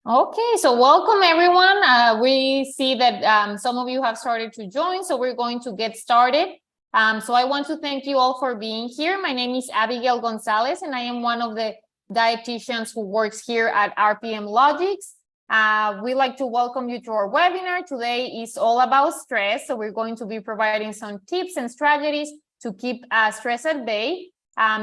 Okay, so welcome everyone. We see that some of you have started to join, so we're going to get started. So I want to thank you all for being here. My name is Abigail Gonzalez, and I am one of the dietitians who works here at RPM Logix. We'd like to welcome you to our webinar. Today is all about stress, so we're going to be providing some tips and strategies to keep stress at bay.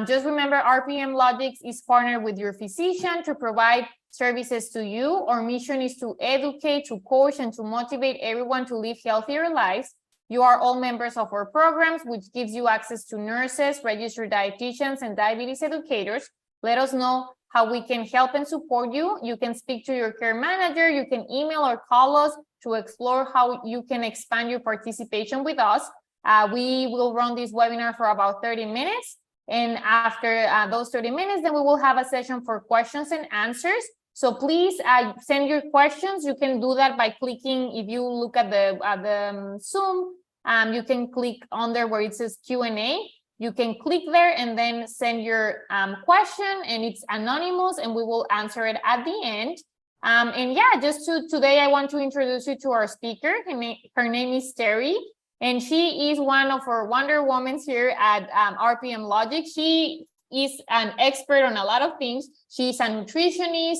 Just remember, RPM Logix is partnered with your physician to provide services to you. Our mission is to educate, to coach, and to motivate everyone to live healthier lives. You are all members of our programs, which gives you access to nurses, registered dietitians, and diabetes educators. Let us know how we can help and support you. You can speak to your care manager. You can email or call us to explore how you can expand your participation with us. We will run this webinar for about 30 minutes. And after those 30 minutes, then we will have a session for questions and answers. So please send your questions. You can do that by clicking. If you look at the Zoom, you can click on there where it says Q&A. You can click there and then send your question, and it's anonymous, and we will answer it at the end. And yeah, today I want to introduce you to our speaker. Her name is Teri, and she is one of our Wonder Womans here at RPM Logix. She is an expert on a lot of things. She's a nutritionist.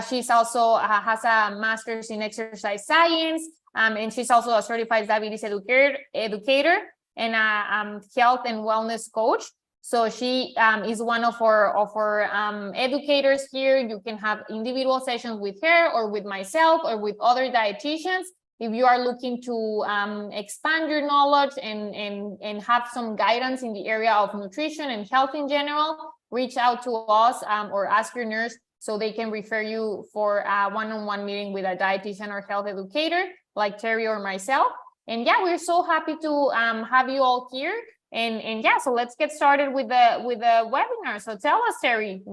She's also has a master's in exercise science, and she's also a certified diabetes educator and a health and wellness coach. So she is one of our educators here. You can have individual sessions with her or with myself or with other dietitians. If you are looking to expand your knowledge and have some guidance in the area of nutrition and health in general, reach out to us or ask your nurse so they can refer you for a one-on-one meeting with a dietitian or health educator like Teri or myself. And yeah, we're so happy to have you all here. And yeah, so let's get started with the webinar. So tell us, Teri,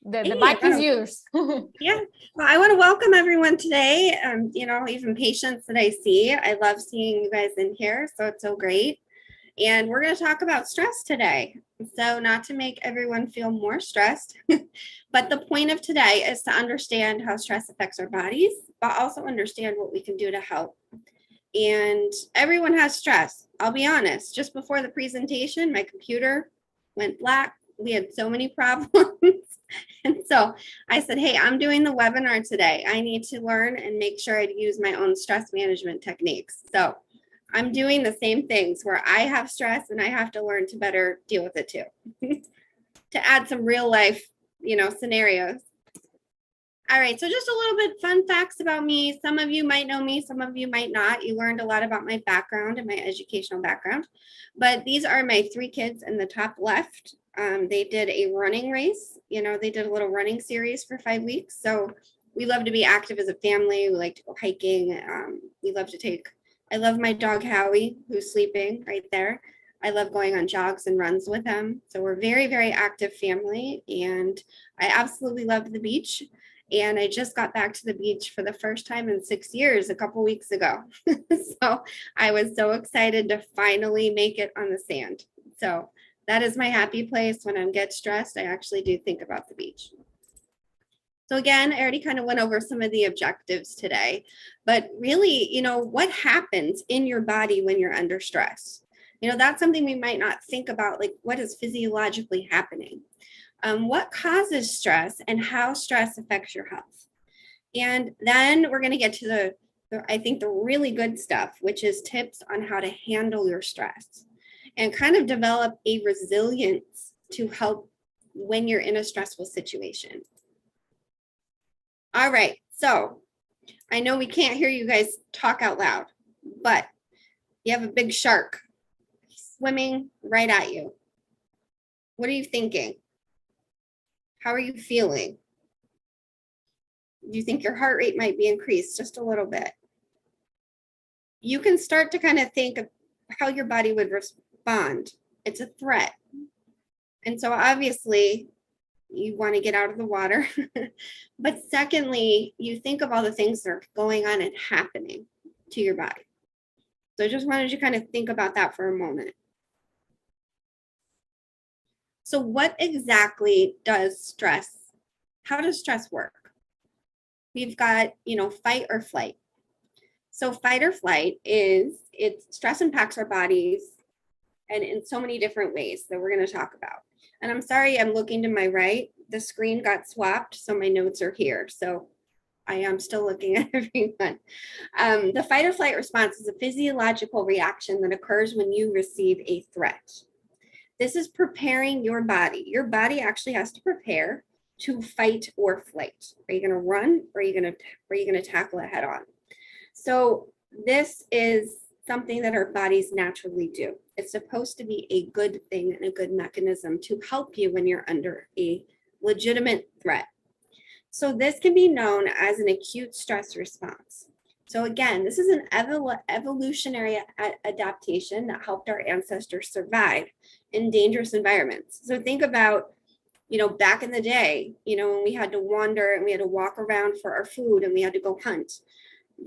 the mic is yours. Yeah, well, I want to welcome everyone today. Even patients that I see. I love seeing you guys in here, so it's so great. And we're going to talk about stress today. So not to make everyone feel more stressed, but the point of today is to understand how stress affects our bodies, but also understand what we can do to help. And everyone has stress. I'll be honest, just before the presentation, my computer went black. We had so many problems. And so I said, hey, I'm doing the webinar today. I need to learn and make sure I use my own stress management techniques. So I'm doing the same things where I have stress and I have to learn to better deal with it too. To add some real life, scenarios. All right, so just a little bit fun facts about me. Some of you might know me, some of you might not. You learned a lot about my background and my educational background. But these are my 3 kids in the top left. They did a running race. They did a little running series for 5 weeks. So we love to be active as a family. We like to go hiking. I love my dog, Howie, who's sleeping right there. I love going on jogs and runs with him. So we're very, very active family. And I absolutely love the beach. And I just got back to the beach for the first time in 6 years a couple weeks ago. So I was so excited to finally make it on the sand. So that is my happy place. When I get stressed, I actually do think about the beach. So again, I already kind of went over some of the objectives today, but really, what happens in your body when you're under stress? That's something we might not think about, like what is physiologically happening? What causes stress and how stress affects your health? And then we're going to get to the really good stuff, which is tips on how to handle your stress and kind of develop a resilience to help when you're in a stressful situation. All right, so I know we can't hear you guys talk out loud, but you have a big shark swimming right at you. What are you thinking? How are you feeling? Do you think your heart rate might be increased just a little bit? You can start to kind of think of how your body would respond. It's a threat. And so obviously you want to get out of the water. But secondly, you think of all the things that are going on and happening to your body. So I just wanted you to kind of think about that for a moment. So what exactly does stress, how does stress work? we've got, fight or flight. So fight or flight it's stress impacts our bodies and in so many different ways that we're going to talk about. And I'm sorry, I'm looking to my right. The screen got swapped, so my notes are here. So I am still looking at everyone. The fight or flight response is a physiological reaction that occurs when you receive a threat. This is preparing your body. Your body actually has to prepare to fight or flight. Are you going to run or are you going to tackle it head on? So this is something that our bodies naturally do. It's supposed to be a good thing and a good mechanism to help you when you're under a legitimate threat. So this can be known as an acute stress response. So again, this is an evolutionary adaptation that helped our ancestors survive in dangerous environments. So think about, back in the day, when we had to wander and we had to walk around for our food and we had to go hunt.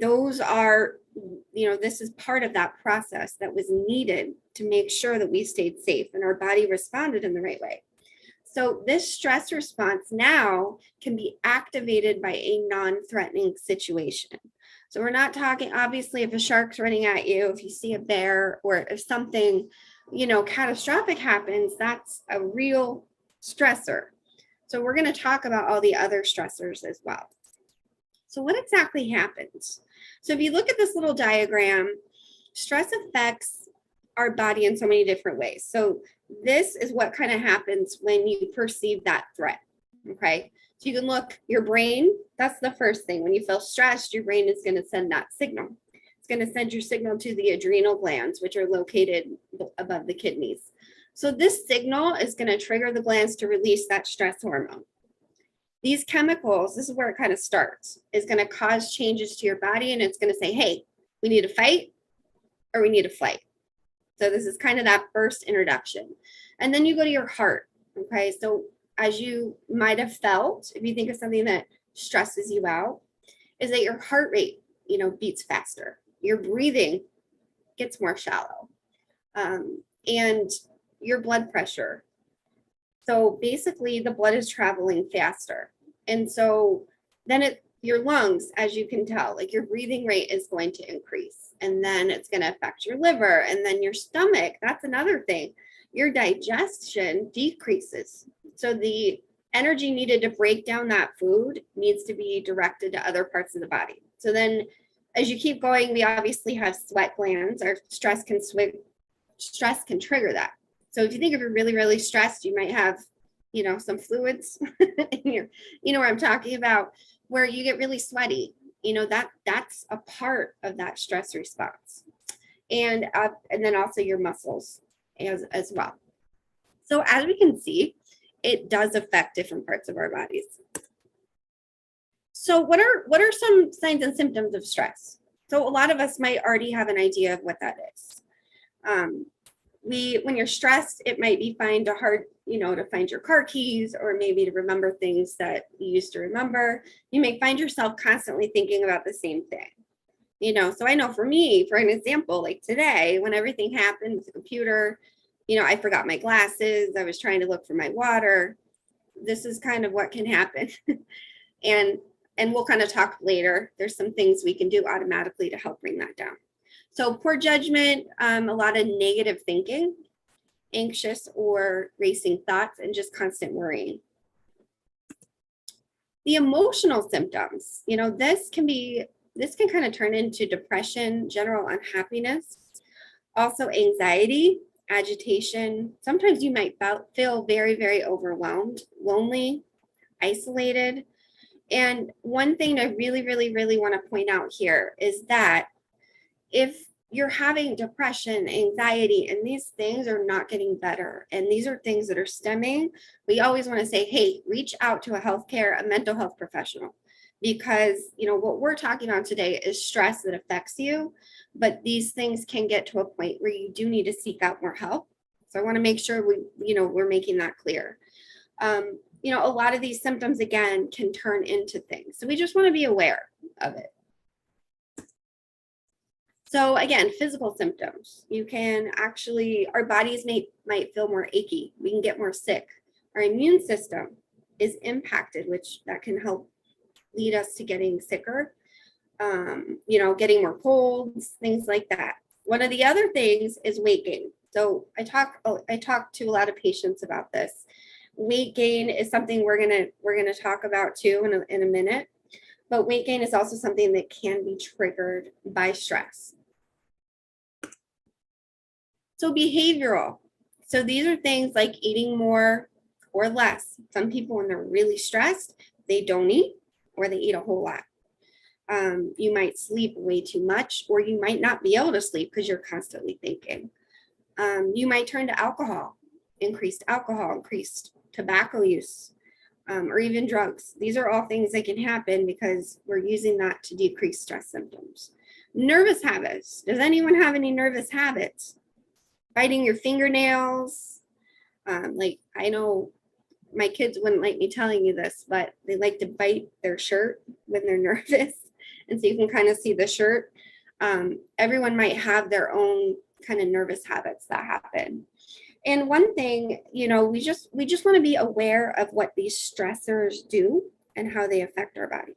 Those are, this is part of that process that was needed to make sure that we stayed safe and our body responded in the right way. So this stress response now can be activated by a non-threatening situation. So we're not talking, obviously, if a shark's running at you, if you see a bear, or if something, catastrophic happens, that's a real stressor. So we're going to talk about all the other stressors as well. So what exactly happens? So if you look at this little diagram, stress affects our body in so many different ways. So this is what kind of happens when you perceive that threat, okay? So you can look, your brain, that's the first thing. When you feel stressed, your brain is going to send that signal. It's going to send your signal to the adrenal glands, which are located above the kidneys. So this signal is going to trigger the glands to release that stress hormone. These chemicals, this is where it kind of starts, is going to cause changes to your body, and it's going to say, hey, we need to fight or we need to flight. So this is kind of that first introduction. And then you go to your heart, okay? So as you might have felt, if you think of something that stresses you out, is that your heart rate, beats faster. Your breathing gets more shallow. And your blood pressure. So basically the blood is traveling faster. And so then your lungs, as you can tell, like your breathing rate is going to increase, and then it's going to affect your liver, and then your stomach. That's another thing. Your digestion decreases. So the energy needed to break down that food needs to be directed to other parts of the body. So then as you keep going, we obviously have sweat glands. Our stress can trigger that. So if you think if you're really, really stressed, you might have, some fluids in your, where I'm talking about, where you get really sweaty, that's a part of that stress response. And then also your muscles as well. So as we can see, it does affect different parts of our bodies. So what are some signs and symptoms of stress? So a lot of us might already have an idea of what that is. When you're stressed, it might be hard, to find your car keys, or maybe to remember things that you used to remember. You may find yourself constantly thinking about the same thing. So I know for me, for an example, like today, when everything happened with the computer, I forgot my glasses. I was trying to look for my water. This is kind of what can happen. and we'll kind of talk later. There's some things we can do automatically to help bring that down. So poor judgment, a lot of negative thinking, anxious or racing thoughts, and just constant worrying. The emotional symptoms, this can kind of turn into depression, general unhappiness, also anxiety, agitation. Sometimes you might feel very, very overwhelmed, lonely, isolated. And one thing I really, really, really want to point out here is that if you're having depression, anxiety, and these things are not getting better, and these are things that are stemming, we always want to say, hey, reach out to a mental health professional, because what we're talking about today is stress that affects you, but these things can get to a point where you do need to seek out more help. So I want to make sure we're making that clear. A lot of these symptoms, again, can turn into things. So we just want to be aware of it. So again, physical symptoms, our bodies might feel more achy. We can get more sick. Our immune system is impacted, which that can help, lead us to getting sicker, getting more colds, things like that. One of the other things is weight gain. So I talk to a lot of patients about this. Weight gain is something we're gonna talk about too in a minute. But weight gain is also something that can be triggered by stress. So behavioral. So these are things like eating more or less. Some people, when they're really stressed, they don't eat or they eat a whole lot. You might sleep way too much, or you might not be able to sleep because you're constantly thinking. You might turn to alcohol, increased tobacco use, or even drugs. These are all things that can happen because we're using that to decrease stress symptoms. Nervous habits. Does anyone have any nervous habits? Biting your fingernails. Like, I know my kids wouldn't like me telling you this, but they like to bite their shirt when they're nervous. And so you can kind of see the shirt. Everyone might have their own kind of nervous habits that happen. And one thing, we just want to be aware of what these stressors do and how they affect our body.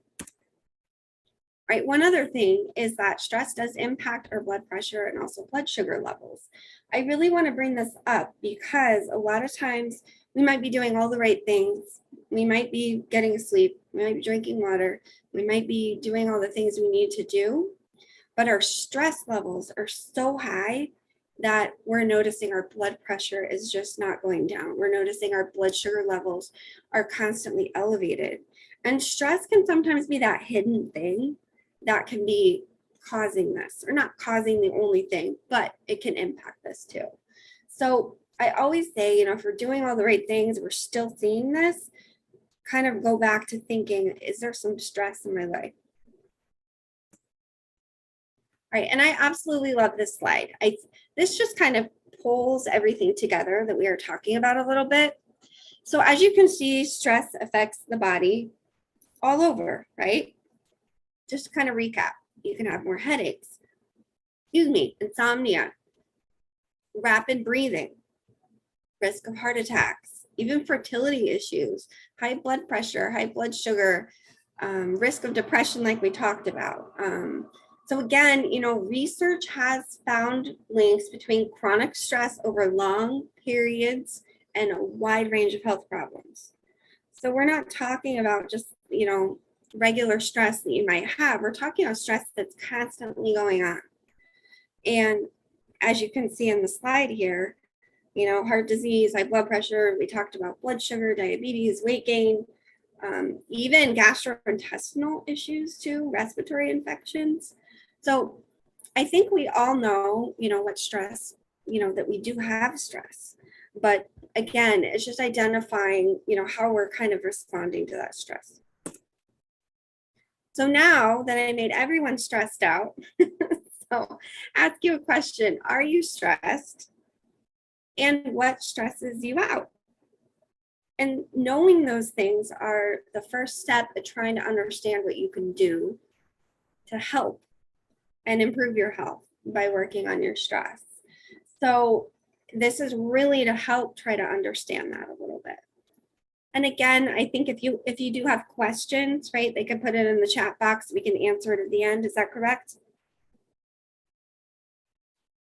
Right. One other thing is that stress does impact our blood pressure and also blood sugar levels. I really want to bring this up because a lot of times we might be doing all the right things. We might be getting sleep. We might be drinking water. We might be doing all the things we need to do. But our stress levels are so high that we're noticing our blood pressure is just not going down. We're noticing our blood sugar levels are constantly elevated. And stress can sometimes be that hidden thing that can be causing this, or not causing the only thing, but it can impact this too. So I always say, if we're doing all the right things, we're still seeing this, kind of go back to thinking, is there some stress in my life? All right, and I absolutely love this slide. This just kind of pulls everything together that we are talking about a little bit. So as you can see, stress affects the body all over, right? Just to kind of recap, you can have more headaches, insomnia, rapid breathing, risk of heart attacks, even fertility issues, high blood pressure, high blood sugar, risk of depression like we talked about. So again, research has found links between chronic stress over long periods and a wide range of health problems. So we're not talking about just, regular stress that you might have. We're talking about stress that's constantly going on. And as you can see in the slide here, heart disease, high blood pressure, we talked about blood sugar, diabetes, weight gain, even gastrointestinal issues too, respiratory infections. So I think we all know, what stress, that we do have stress. But again, it's just identifying, how we're kind of responding to that stress. So now that I made everyone stressed out, so ask you a question. Are you stressed? And what stresses you out? And knowing those things are the first step of trying to understand what you can do to help and improve your health by working on your stress. So this is really to help try to understand that a little bit. And again, I think if you do have questions, right, they can put it in the chat box. We can answer it at the end. Is that correct?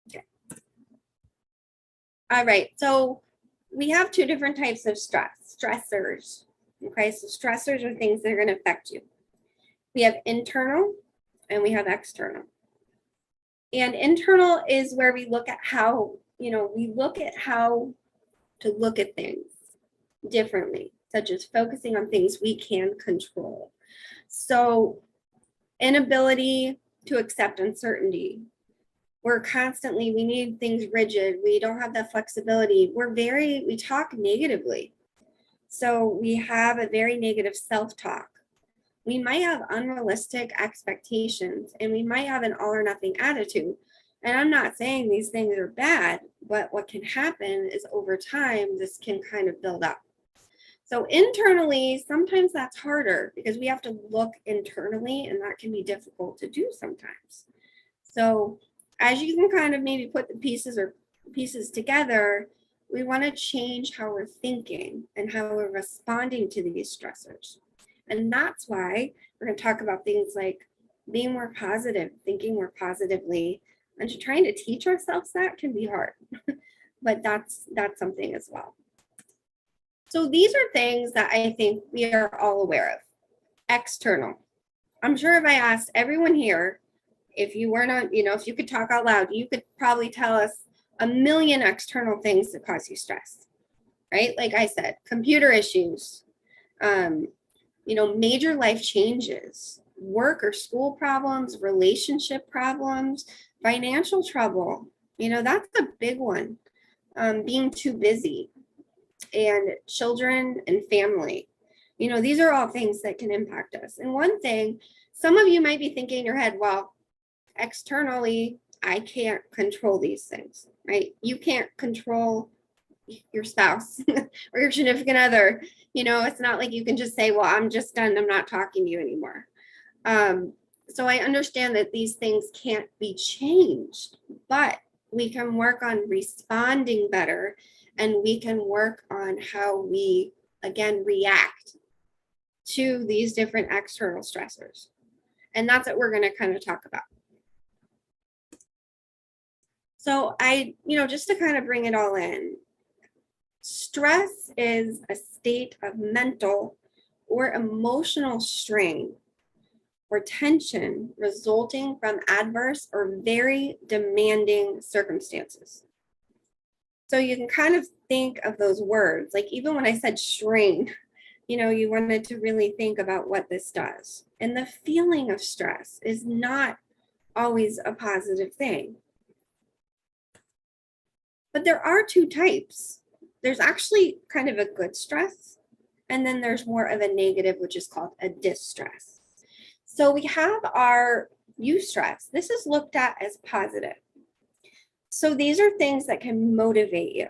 Okay. All right. So we have two different types of stressors. Okay. So stressors are things that are going to affect you. We have internal and we have external. And internal is where we look at how, how to look at things differently, such as focusing on things we can control. So inability to accept uncertainty. We need things rigid. We don't have that flexibility. We talk negatively. So we have a very negative self-talk. We might have unrealistic expectations and we might have an all or nothing attitude. And I'm not saying these things are bad, but what can happen is over time, this can kind of build up. So internally, sometimes that's harder because we have to look internally and that can be difficult to do sometimes. So as you can kind of maybe put the pieces together, we want to change how we're thinking and how we're responding to these stressors. And that's why we're going to talk about things like being more positive, thinking more positively, and trying to teach ourselves that can be hard, but that's something as well. So these are things that I think we are all aware of. External. I'm sure if I asked everyone here, if you were not, if you could talk out loud, you could probably tell us a million external things that cause you stress, right? Like I said, computer issues, major life changes, work or school problems, relationship problems, financial trouble. That's a big one. Being too busy, and children and family. These are all things that can impact us. And one thing, some of you might be thinking in your head, well, externally, I can't control these things, right? You can't control your spouse or your significant other. It's not like you can just say, well, I'm just done. I'm not talking to you anymore. So I understand that these things can't be changed, but we can work on responding better, and we can work on how we, again, react to these different external stressors. And that's what we're going to kind of talk about. So just to kind of bring it all in, stress is a state of mental or emotional strain or tension resulting from adverse or very demanding circumstances. So you can kind of think of those words, like even when I said strain, you wanted to really think about what this does. And the feeling of stress is not always a positive thing. But there are two types. There's actually kind of a good stress, and then there's more of a negative, which is called a distress. So we have our eustress. This is looked at as positive. So these are things that can motivate you.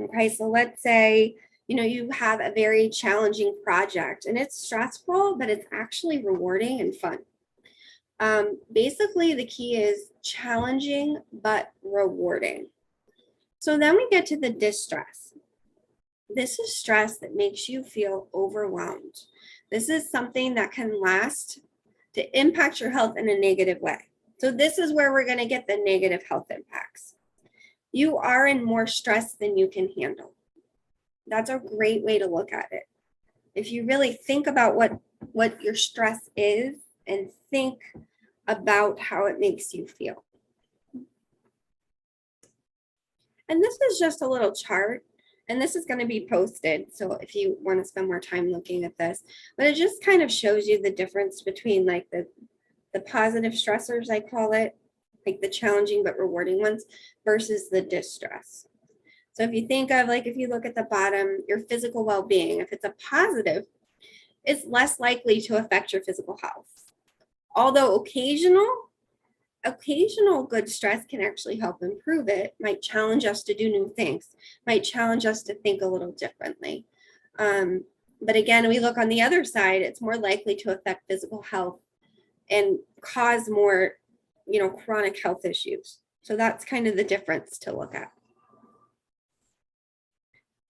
Okay, so let's say, you have a very challenging project and it's stressful, but it's actually rewarding and fun. Basically, the key is challenging but rewarding. So then we get to the distress. This is stress that makes you feel overwhelmed. This is something that can last to impact your health in a negative way. So this is where we're going to get the negative health impacts. You are in more stress than you can handle. That's a great way to look at it. If you really think about what your stress is and think about how it makes you feel. And this is just a little chart, and this is going to be posted. So if you want to spend more time looking at this, but it just kind of shows you the difference between like the positive stressors, I call it, like the challenging but rewarding ones, versus the distress. So if you think of, like, if you look at the bottom, your physical well-being, if it's a positive, it's less likely to affect your physical health. Although occasional good stress can actually help improve it, might challenge us to do new things, might challenge us to think a little differently. But again, we look on the other side, it's more likely to affect physical health and cause more, chronic health issues. So that's kind of the difference to look at.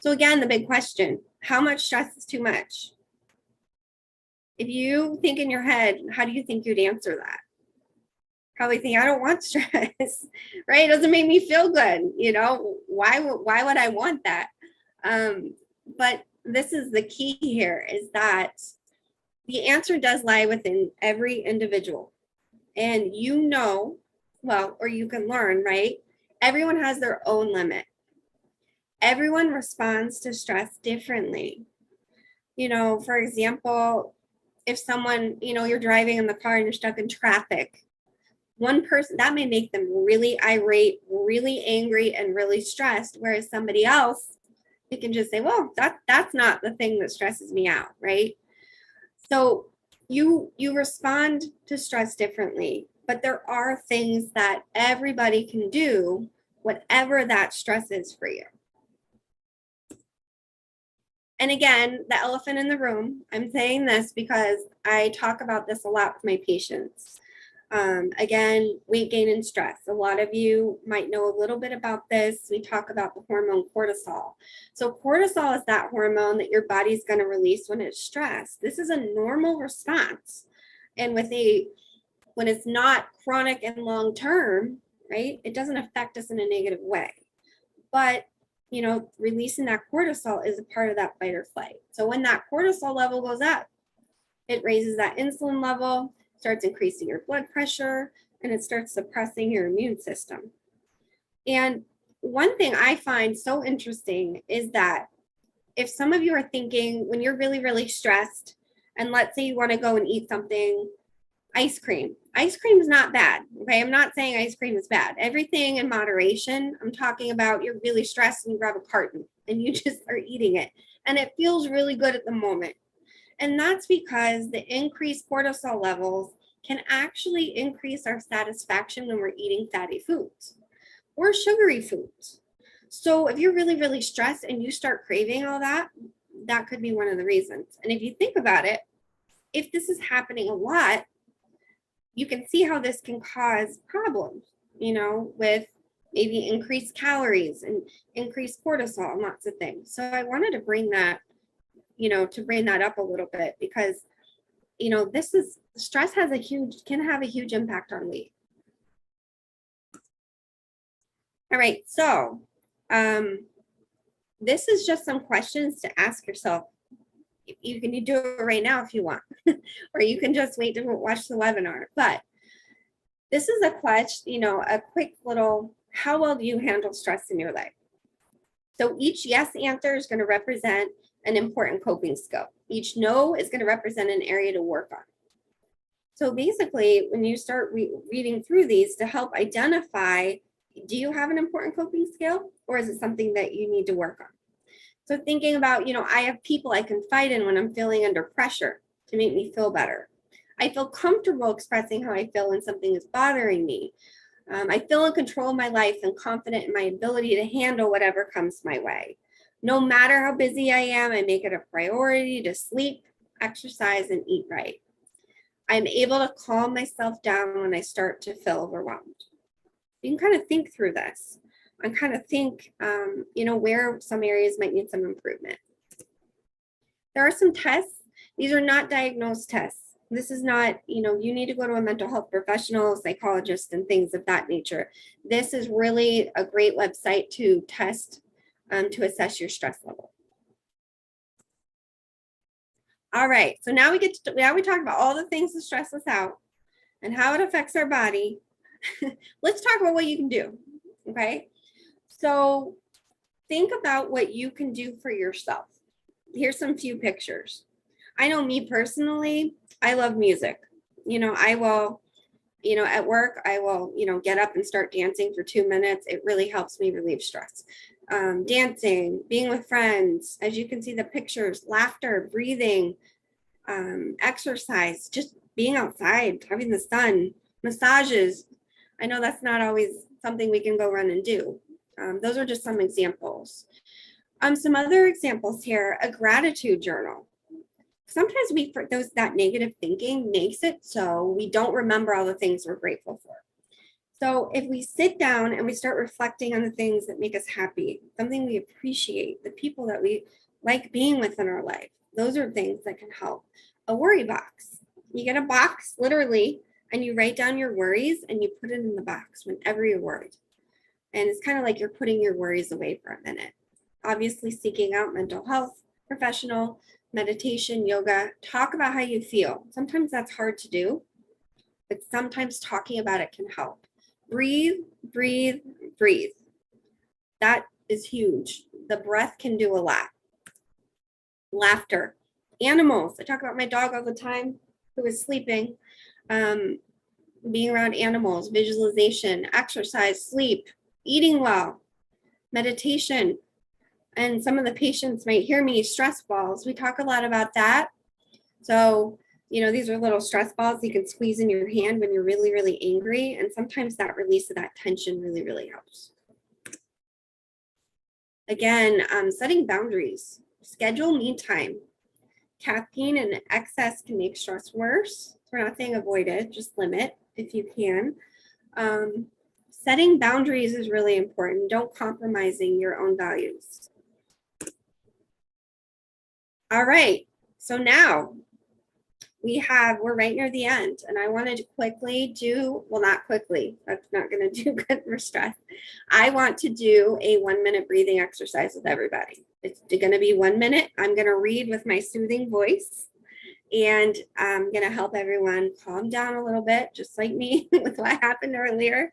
So again, the big question, how much stress is too much? If you think in your head, how do you think you'd answer that? Probably think, I don't want stress, right? It doesn't make me feel good. Why would I want that? But this is the key here, is that the answer does lie within every individual. And or you can learn, right? Everyone has their own limit. Everyone responds to stress differently. For example, if someone, you're driving in the car and you're stuck in traffic, one person, that may make them really irate, really angry, and really stressed, whereas somebody else, you can just say, well, that's not the thing that stresses me out, right? So you respond to stress differently, but there are things that everybody can do, whatever that stress is for you. And again, the elephant in the room, I'm saying this because I talk about this a lot with my patients. Again, weight gain and stress. A lot of you might know a little bit about this. We talk about the hormone cortisol. So cortisol is that hormone that your body's going to release when it's stressed. This is a normal response. And when it's not chronic and long term, right, it doesn't affect us in a negative way. But, releasing that cortisol is a part of that fight or flight. So when that cortisol level goes up, it raises that insulin level, starts increasing your blood pressure, and it starts suppressing your immune system. And one thing I find so interesting is that if some of you are thinking when you're really, really stressed, and let's say you want to go and eat something, ice cream is not bad. Okay. I'm not saying ice cream is bad. Everything in moderation. I'm talking about you're really stressed and you grab a carton and you just are eating it. And it feels really good at the moment. And that's because the increased cortisol levels can actually increase our satisfaction when we're eating fatty foods or sugary foods. So if you're really, really stressed and you start craving all that, that could be one of the reasons. And if you think about it, if this is happening a lot, you can see how this can cause problems, with maybe increased calories and increased cortisol and lots of things. So I wanted to bring that up a little bit because, stress can have a huge impact on weight. All right, so this is just some questions to ask yourself. You can do it right now if you want, or you can just wait to watch the webinar. But this is a quick little, how well do you handle stress in your life? So each yes answer is going to represent an important coping skill. Each no is going to represent an area to work on. So basically, when you start reading through these to help identify, do you have an important coping skill, or is it something that you need to work on? So thinking about, I have people I can confide in when I'm feeling under pressure to make me feel better. I feel comfortable expressing how I feel when something is bothering me. I feel in control of my life and confident in my ability to handle whatever comes my way. No matter how busy I am, I make it a priority to sleep, exercise, and eat right. I'm able to calm myself down when I start to feel overwhelmed. You can kind of think through this and kind of think, where some areas might need some improvement. There are some tests. These are not diagnosed tests. This is not, you need to go to a mental health professional, psychologist, and things of that nature. This is really a great website to test, to assess your stress level. All right, so now we talk about all the things that stress us out and how it affects our body. Let's talk about what you can do, okay? So think about what you can do for yourself. Here's some few pictures. I know me personally, I love music. I will, at work, I will, get up and start dancing for 2 minutes. It really helps me relieve stress. Dancing, being with friends, as you can see the pictures, laughter, breathing, exercise, just being outside, having the sun, massages. I know that's not always something we can go run and do. Those are just some examples. Some other examples here, a gratitude journal. Sometimes that negative thinking makes it so we don't remember all the things we're grateful for. So if we sit down and we start reflecting on the things that make us happy, something we appreciate, the people that we like being with in our life, those are things that can help. A worry box. You get a box, literally, and you write down your worries and you put it in the box whenever you're worried. And it's kind of like you're putting your worries away for a minute. Obviously, seeking out mental health professional, meditation, yoga, talk about how you feel. Sometimes that's hard to do, but sometimes talking about it can help. Breathe, breathe, breathe. That is huge. The breath can do a lot. Laughter. Animals. I talk about my dog all the time who is sleeping. Being around animals, visualization, exercise, sleep, eating well, meditation. And some of the patients might hear me, stress balls. We talk a lot about that. So, these are little stress balls you can squeeze in your hand when you're really, really angry. And sometimes that release of that tension really, really helps. Again, setting boundaries, schedule me time. Caffeine and excess can make stress worse. We're not saying avoid it, just limit. if you can. Setting boundaries is really important. Don't compromising your own values. All right, so now we're right near the end, and I wanted to quickly do, well, not quickly, that's not going to do good for stress. I want to do a 1-minute breathing exercise with everybody. It's going to be 1 minute. I'm going to read with my soothing voice, and I'm going to help everyone calm down a little bit, just like me with what happened earlier.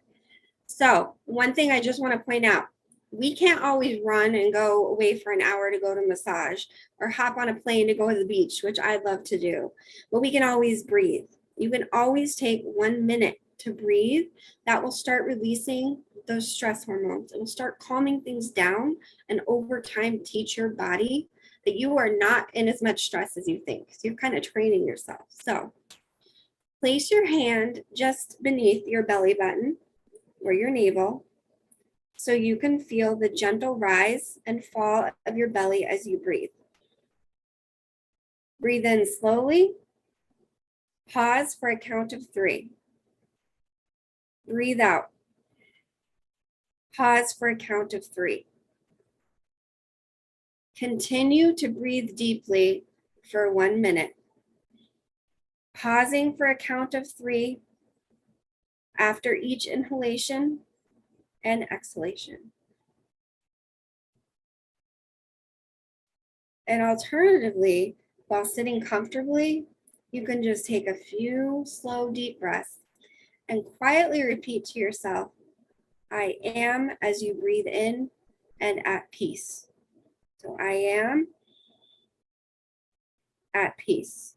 So one thing I just want to point out, we can't always run and go away for an hour to go to massage or hop on a plane to go to the beach, which I'd love to do, but we can always breathe. You can always take 1 minute to breathe. That will start releasing those stress hormones. It will start calming things down, and over time teach your body that you are not in as much stress as you think. So you're kind of training yourself. So place your hand just beneath your belly button or your navel, so you can feel the gentle rise and fall of your belly as you breathe. Breathe in slowly. Pause for a count of 3. Breathe out. Pause for a count of 3. Continue to breathe deeply for 1 minute. Pausing for a count of 3 after each inhalation and exhalation. And alternatively, while sitting comfortably, you can just take a few slow, deep breaths and quietly repeat to yourself, I am, as you breathe in and at peace. So I am at peace.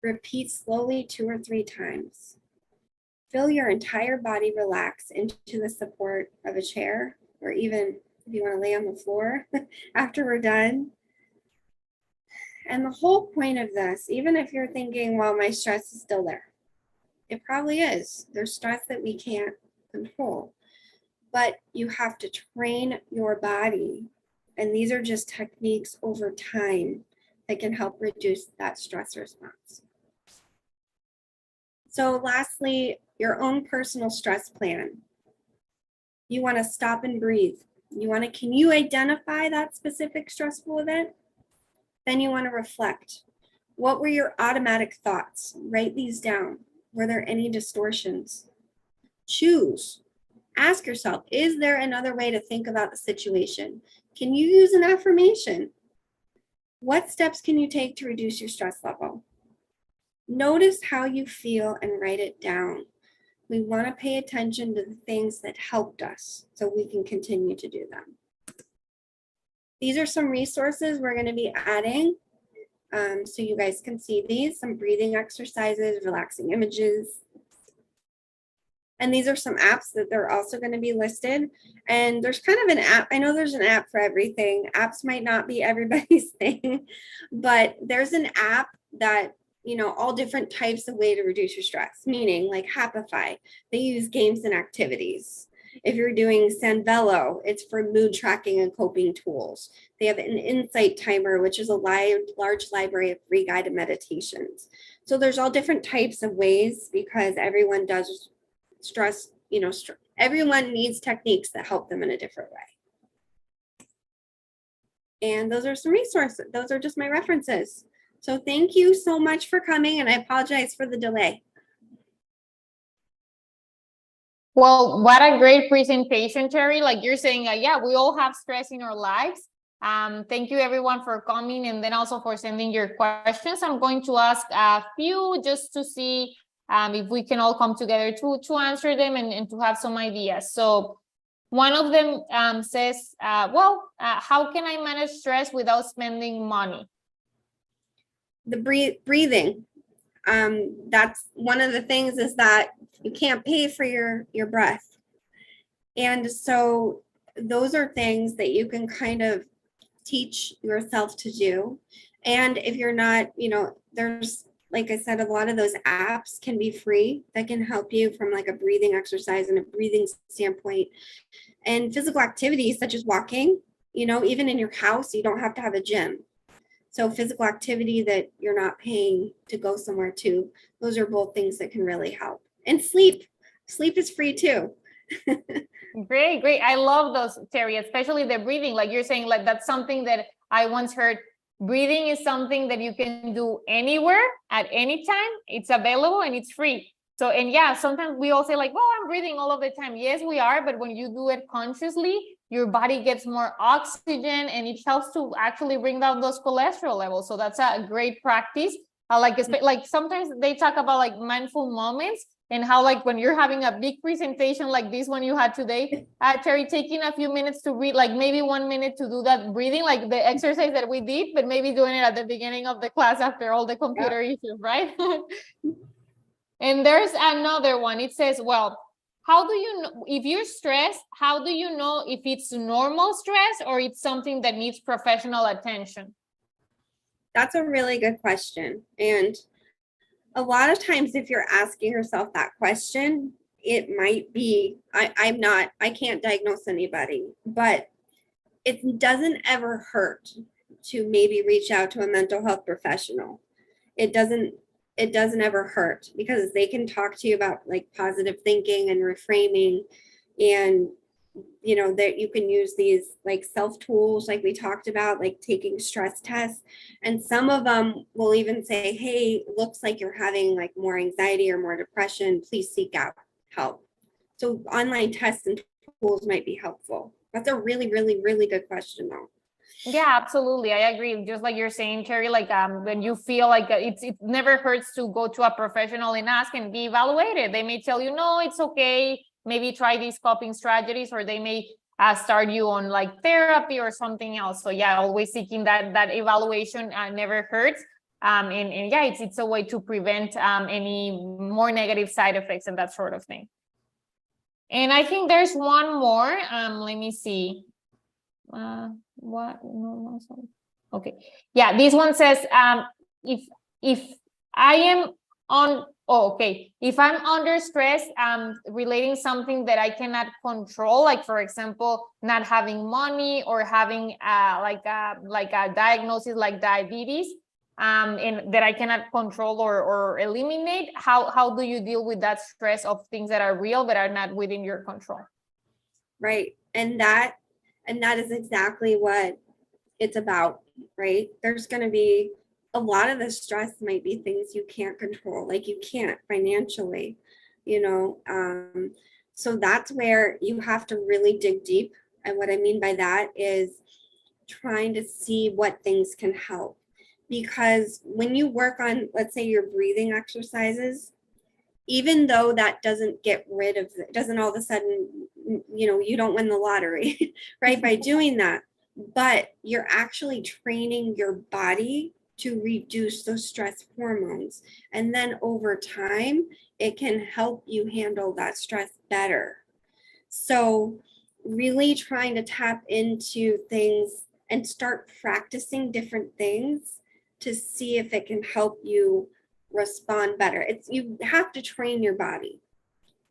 Repeat slowly 2 or 3 times. Feel your entire body relax into the support of a chair, or even if you want to lay on the floor after we're done. And the whole point of this, even if you're thinking, well, my stress is still there, it probably is. There's stress that we can't control, but you have to train your body. And these are just techniques over time that can help reduce that stress response. So lastly, your own personal stress plan. You want to stop and breathe. Can you identify that specific stressful event? Then you want to reflect. What were your automatic thoughts? Write these down. Were there any distortions? Choose. Ask yourself, is there another way to think about the situation? Can you use an affirmation? What steps can you take to reduce your stress level? Notice how you feel and write it down. We want to pay attention to the things that helped us so we can continue to do them. These are some resources we're going to be adding so you guys can see these, some breathing exercises, relaxing images. And these are some apps that they're also going to be listed. And there's kind of an app. I know there's an app for everything. Apps might not be everybody's thing, but there's an app that, all different types of way to reduce your stress, meaning like Happify. They use games and activities. If you're doing Sanvello, it's for mood tracking and coping tools. They have an insight timer, which is a large library of free guided meditations. So there's all different types of ways because everyone does stress, everyone needs techniques that help them in a different way. And those are some resources. Those are just my references. So thank you so much for coming, and I apologize for the delay. Well, what a great presentation, Teri. Like you're saying, yeah, we all have stress in our lives. Thank you everyone for coming, and then also for sending your questions. I'm going to ask a few just to see if we can all come together to answer them and to have some ideas. So one of them says, how can I manage stress without spending money? The breathing. That's one of the things, is that you can't pay for your breath. And so those are things that you can kind of teach yourself to do. And if you're not, there's, like I said, a lot of those apps can be free that can help you from like a breathing exercise and a breathing standpoint. And physical activities such as walking, even in your house, you don't have to have a gym. So physical activity that you're not paying to go somewhere to, those are both things that can really help. And sleep is free too. Great, great. I love those, Teri, especially the breathing. Like you're saying, like that's something that I once heard. Breathing is something that you can do anywhere at any time. It's available and it's free. So, and yeah, sometimes we all say like, well, I'm breathing all of the time. Yes, we are. But when you do it consciously, your body gets more oxygen and it helps to actually bring down those cholesterol levels. So that's a great practice. Like sometimes they talk about like mindful moments and how like when you're having a big presentation like this one you had today, Teri, taking a few minutes to read, like maybe 1 minute to do that breathing, like the exercise that we did, but maybe doing it at the beginning of the class after all the computer issues, right? And there's another one. It says, well, how do you know if you're stressed? How do you know if it's normal stress or it's something that needs professional attention? That's a really good question. And a lot of times if you're asking yourself that question, it might be, I can't diagnose anybody, but it doesn't ever hurt to maybe reach out to a mental health professional. It doesn't ever hurt because they can talk to you about like positive thinking and reframing, and you know that you can use these like self tools like we talked about, like taking stress tests, and some of them will even say, hey, looks like you're having like more anxiety or more depression, please seek out help. So online tests and tools might be helpful. That's a really, really, really good question though. Yeah, absolutely. I agree. Just like you're saying, Teri, like when you feel like it never hurts to go to a professional and ask and be evaluated. They may tell you, no, it's okay. Maybe try these coping strategies, or they may start you on like therapy or something else. So yeah, always seeking that evaluation never hurts. And yeah, it's a way to prevent any more negative side effects and that sort of thing. And I think there's one more. Let me see. What? No, sorry. Okay. Yeah, this one says, if I am on, if I'm under stress, relating something that I cannot control, like for example, not having money or having like a diagnosis like diabetes, and that I cannot control or eliminate, how do you deal with that stress of things that are real but are not within your control? Right. And that is exactly what it's about, right? There's going to be a lot of the stress might be things you can't control, like you can't financially, you know. So that's where you have to really dig deep. And what I mean by that is trying to see what things can help. Because when you work on, let's say, your breathing exercises, even though that doesn't get rid of it, doesn't all of a sudden, you know, you don't win the lottery, right, by doing that, but you're actually training your body to reduce those stress hormones. And then over time, it can help you handle that stress better. So really trying to tap into things and start practicing different things to see if it can help you respond better. It's, you have to train your body,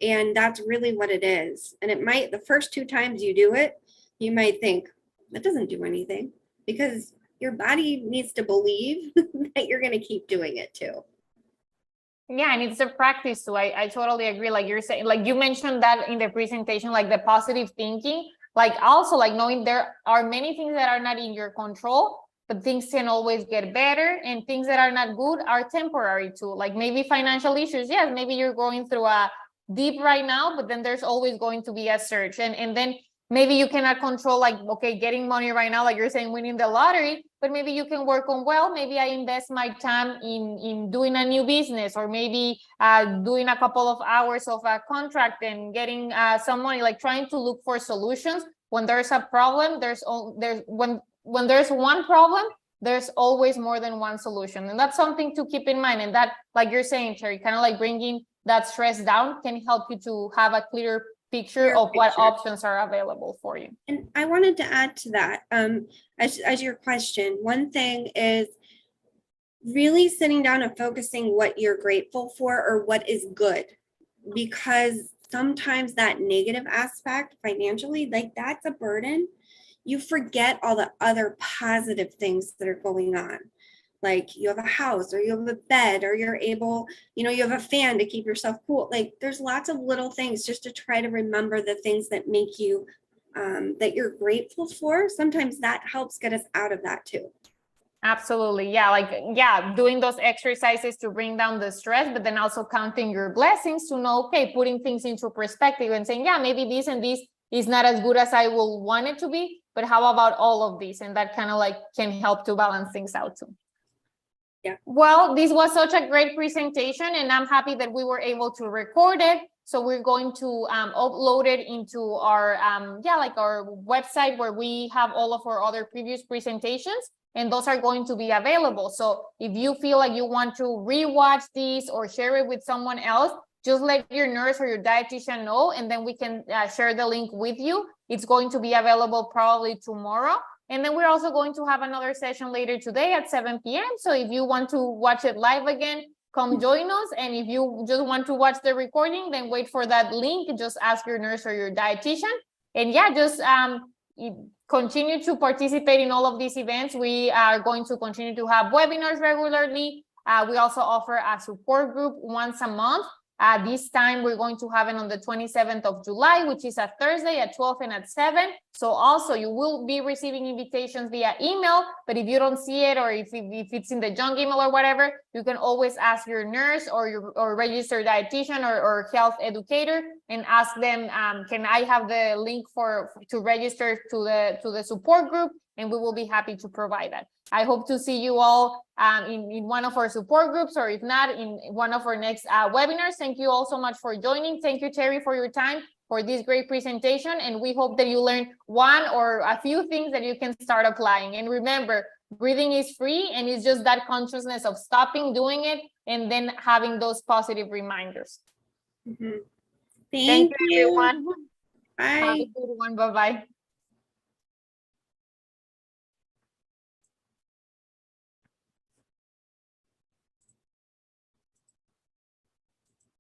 and that's really what it is. And it might, the first 2 times you do it, you might think that doesn't do anything, because your body needs to believe that you're going to keep doing it too. Yeah, and it's a practice too. I totally agree. Like you're saying, like you mentioned that in the presentation, like the positive thinking, like also like knowing there are many things that are not in your control, but things can always get better, and things that are not good are temporary too. Like maybe financial issues. Yes, maybe you're going through a deep right now, but then there's always going to be a surge. And then maybe you cannot control, like, okay, getting money right now, like you're saying, winning the lottery, but maybe you can work on, well, maybe I invest my time in doing a new business, or maybe doing a couple of hours of a contract and getting some money, like trying to look for solutions. When there's a problem, when there's one problem, there's always more than one solution. And that's something to keep in mind. And that, like you're saying, Teri, kind of like bringing that stress down can help you to have a clear picture of what options are available for you. And I wanted to add to that, as your question, one thing is really sitting down and focusing what you're grateful for or what is good, because sometimes that negative aspect financially, like that's a burden. you forget all the other positive things that are going on. Like you have a house, or you have a bed, or you're able, you have a fan to keep yourself cool. Like there's lots of little things just to try to remember the things that make you, that you're grateful for. Sometimes that helps get us out of that too. Absolutely. Yeah. Doing those exercises to bring down the stress, but then also counting your blessings to know, okay, putting things into perspective and saying, yeah, maybe this and this is not as good as I will want it to be, but how about all of these? And that kind of like can help to balance things out too. Yeah. Well, this was such a great presentation, and I'm happy that we were able to record it. So we're going to upload it into our our website where we have all of our other previous presentations, and those are going to be available. So if you feel like you want to rewatch these or share it with someone else, just let your nurse or your dietitian know, and then we can share the link with you. It's going to be available probably tomorrow. And then we're also going to have another session later today at 7 p.m. So if you want to watch it live again, come join us. And if you just want to watch the recording, then wait for that link. Just ask your nurse or your dietitian. And yeah, just continue to participate in all of these events. We are going to continue to have webinars regularly. We also offer a support group once a month. This time we're going to have it on the 27th of July, which is a Thursday at 12 and at 7. So also you will be receiving invitations via email, but if you don't see it, or if it's in the junk email or whatever, you can always ask your nurse or your registered dietitian or health educator and ask them, can I have the link to register to the support group? And we will be happy to provide that. I hope to see you all in one of our support groups, or if not, in one of our next webinars. Thank you all so much for joining. Thank you, Teri, for your time, for this great presentation. And we hope that you learned one or a few things that you can start applying. And remember, breathing is free, and it's just that consciousness of stopping doing it and then having those positive reminders. Mm-hmm. Thank you, everyone. Bye. Have a good one. Bye-bye.